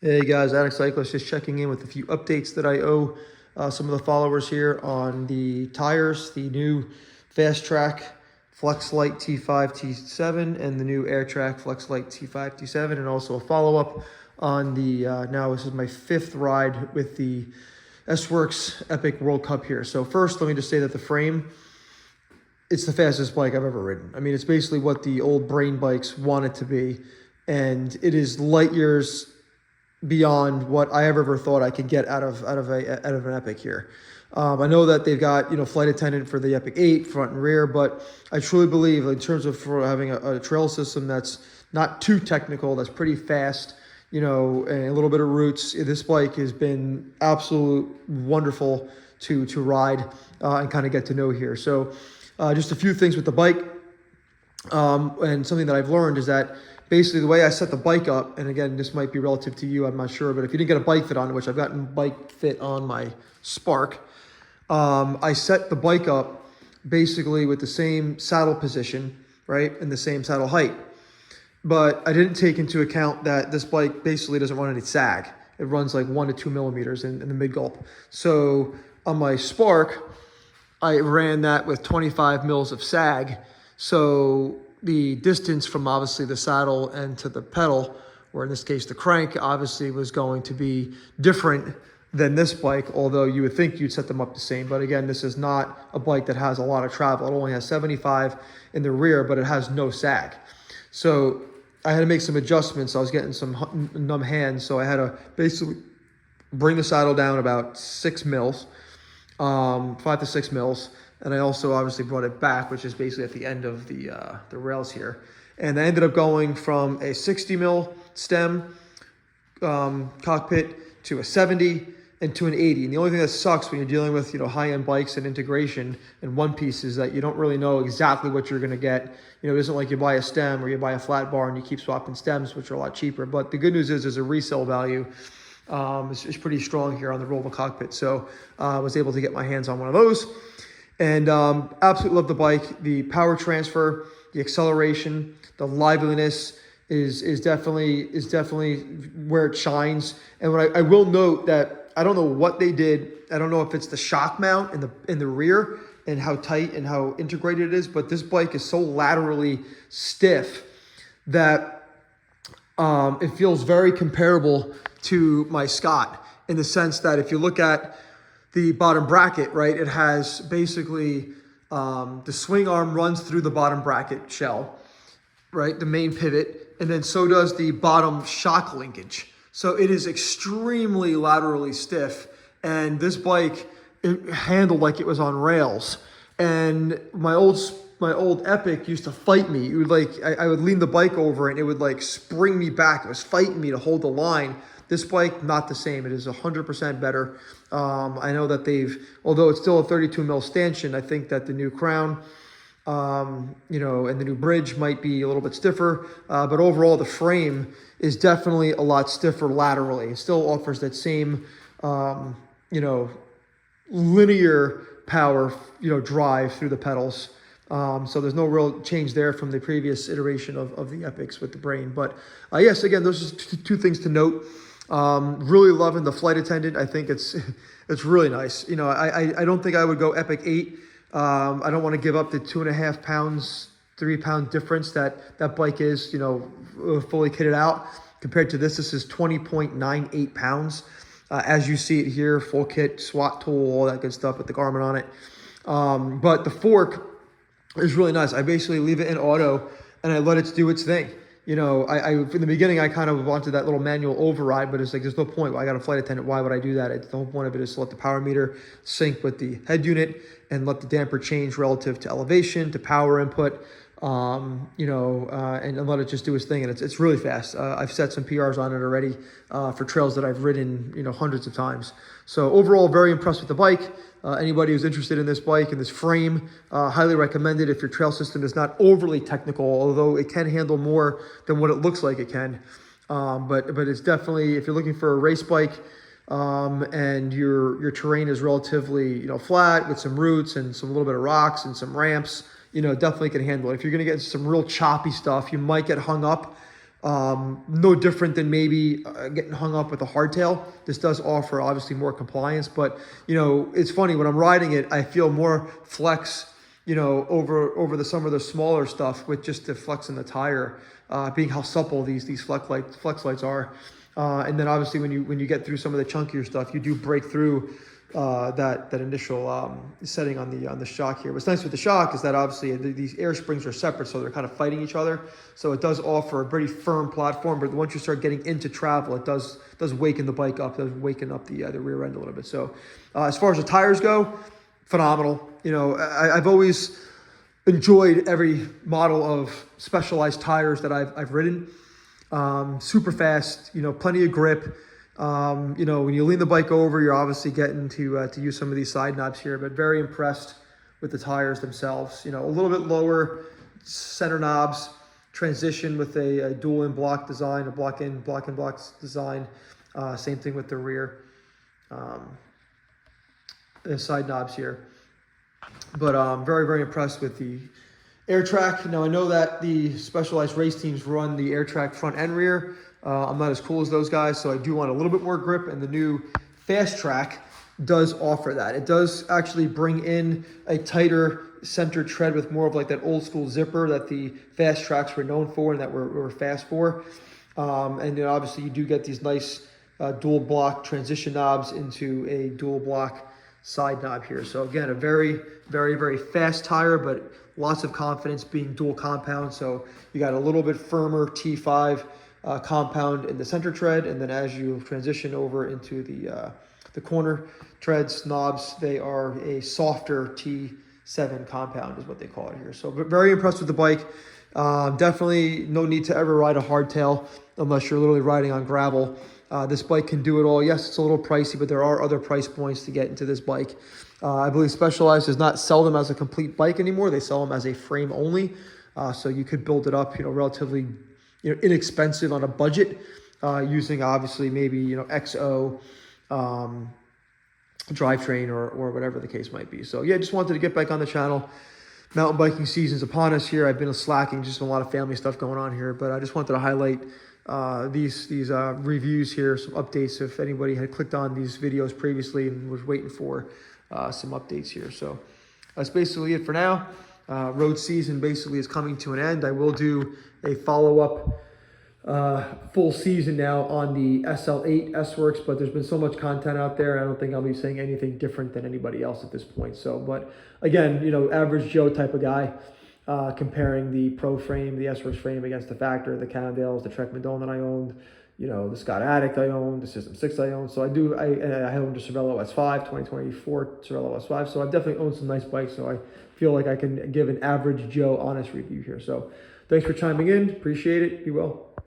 Hey guys, Addict Cyclist just checking in with a few updates that I owe some of the followers here on the tires, the new Fastrak Flex Lite T5 T7 and the new Trak Flex Lite T5 T7, and also a follow-up on the, now this is my fifth ride with the S-Works Epic World Cup here. So first, let me just say that the frame, it's the fastest bike I've ever ridden. I mean, it's basically what the old brain bikes want it to be, and it is light years beyond what I ever thought I could get out of an Epic here. I know that they've got, flight attendant for the Epic 8 front and rear, but I truly believe in terms of having a trail system that's not too technical, that's pretty fast, and a little bit of roots, this bike has been absolute wonderful to ride and kind of get to know here. So just a few things with the bike, and something that I've learned is that basically the way I set the bike up, and again, this might be relative to you, I'm not sure, but if you didn't get a bike fit on it, which I've gotten bike fit on my Spark, I set the bike up basically with the same saddle position, right, and the same saddle height. But I didn't take into account that this bike basically doesn't run any sag. It runs like 1 to 2 millimeters in the mid-gulp. So on my Spark, I ran that with 25 mils of sag. So the distance from obviously the saddle and to the pedal, or in this case the crank, obviously was going to be different than this bike, although you would think you'd set them up the same. But again, this is not a bike that has a lot of travel. It only has 75 in the rear, but it has no sag. So I had to make some adjustments. I was getting some numb hands, so I had to basically bring the saddle down about 6 mils, 5 to 6 mils. And I also obviously brought it back, which is basically at the end of the rails here. And I ended up going from a 60 mil stem cockpit to a 70 and to an 80. And the only thing that sucks when you're dealing with high-end bikes and integration and one piece is that you don't really know exactly what you're going to get. It isn't like you buy a stem or you buy a flat bar and you keep swapping stems, which are a lot cheaper. But the good news is there's a resale value. It's pretty strong here on the rollable cockpit. So I was able to get my hands on one of those. And absolutely love the bike. The power transfer, the acceleration, the liveliness is definitely where it shines. And what I will note that I don't know what they did. I don't know if it's the shock mount in the rear and how tight and how integrated it is, but this bike is so laterally stiff that it feels very comparable to my Scott, in the sense that if you look at the bottom bracket, right, it has basically the swing arm runs through the bottom bracket shell, right, the main pivot, and then so does the bottom shock linkage. So it is extremely laterally stiff, and this bike, it handled like it was on rails. And my old Epic used to fight me. It would I would lean the bike over and it would like spring me back. It was fighting me to hold the line. This bike, not the same. It is 100% better. I know that although it's still a 32 mil stanchion, I think that the new crown, and the new bridge might be a little bit stiffer. But overall, the frame is definitely a lot stiffer laterally. It still offers that same, linear power, drive through the pedals. So there's no real change there from the previous iteration of the Epics with the brain. But yes, again, those are two things to note. Really loving the flight attendant. I think it's really nice. I don't think I would go Epic 8. I don't want to give up the 2.5 pounds, 3 pound difference that bike is, fully kitted out. Compared to this is 20.98 pounds. As you see it here, full kit, SWAT tool, all that good stuff with the Garmin on it. But the fork is really nice. I basically leave it in auto and I let it do its thing. In the beginning, I kind of wanted that little manual override, but it's like, there's no point. I got a flight attendant. Why would I do that? The whole point of it is to let the power meter sync with the head unit and let the damper change relative to elevation, to power input, and let it just do its thing. And it's really fast. I've set some PRs on it already for trails that I've ridden, hundreds of times. So overall, very impressed with the bike. Anybody who's interested in this bike and this frame, highly recommend it if your trail system is not overly technical, although it can handle more than what it looks like it can. But it's definitely, if you're looking for a race bike and your terrain is relatively flat with some roots and a little bit of rocks and some ramps, definitely can handle it. If you're going to get some real choppy stuff, you might get hung up No different than maybe getting hung up with a hardtail. This does offer obviously more compliance, but you know, it's funny when I'm riding it, I feel more flex, you know, over some of the smaller stuff with just the flex in the tire, being how supple these flex lights are. And then obviously when you get through some of the chunkier stuff, you do break through that initial setting on the shock here. What's nice with the shock is that obviously these air springs are separate, so they're kind of fighting each other. So it does offer a pretty firm platform, but once you start getting into travel, it does waken the bike up, does waken up the rear end a little bit. So as far as the tires go, phenomenal. You know, I've always enjoyed every model of Specialized tires that I've ridden. Super fast, you know, plenty of grip. You know, when you lean the bike over, you're obviously getting to use some of these side knobs here, but very impressed with the tires themselves. You know, a little bit lower center knobs, transition with a dual in block design, a block in block design. Same thing with the rear side knobs here. But I'm very impressed with the Trak. Now I know that the Specialized race teams run the Trak front and rear. I'm not as cool as those guys, so I do want a little bit more grip, and the new Fastrak does offer that. It does actually bring in a tighter center tread with more of like that old school zipper that the Fastraks were known for and that we're fast for. And then obviously you do get these nice dual block transition knobs into a dual block side knob here. So again, a very fast tire, but lots of confidence being dual compound. So you got a little bit firmer T5 compound in the center tread, and then as you transition over into the corner treads, knobs, they are a softer T7 compound is what they call it here. So very impressed with the bike. Definitely no need to ever ride a hardtail unless you're literally riding on gravel. This bike can do it all. Yes, it's a little pricey, but there are other price points to get into this bike. I believe Specialized does not sell them as a complete bike anymore. They sell them as a frame only. So you could build it up, you know, relatively, you know, inexpensive on a budget, using obviously maybe, you know, XO drivetrain or whatever the case might be. So yeah, just wanted to get back on the channel. Mountain biking season's upon us here. I've been slacking, just a lot of family stuff going on here, but I just wanted to highlight these reviews here, some updates if anybody had clicked on these videos previously and was waiting for some updates here. So that's basically it for now. Road season basically is coming to an end. I will do a follow-up full season now on the SL8 S-Works, but there's been so much content out there, I don't think I'll be saying anything different than anybody else at this point. So, but again, you know, average Joe type of guy, comparing the Pro frame, the S-Works frame against the Factor, the Cannondales, the Trek Madone that I owned, you know, the Scott Addict I owned, the System 6 I owned. So I owned a Cervelo S5, 2024 Cervelo S5. So I've definitely owned some nice bikes. So I feel like I can give an average Joe honest review here. So thanks for chiming in. Appreciate it. Be well.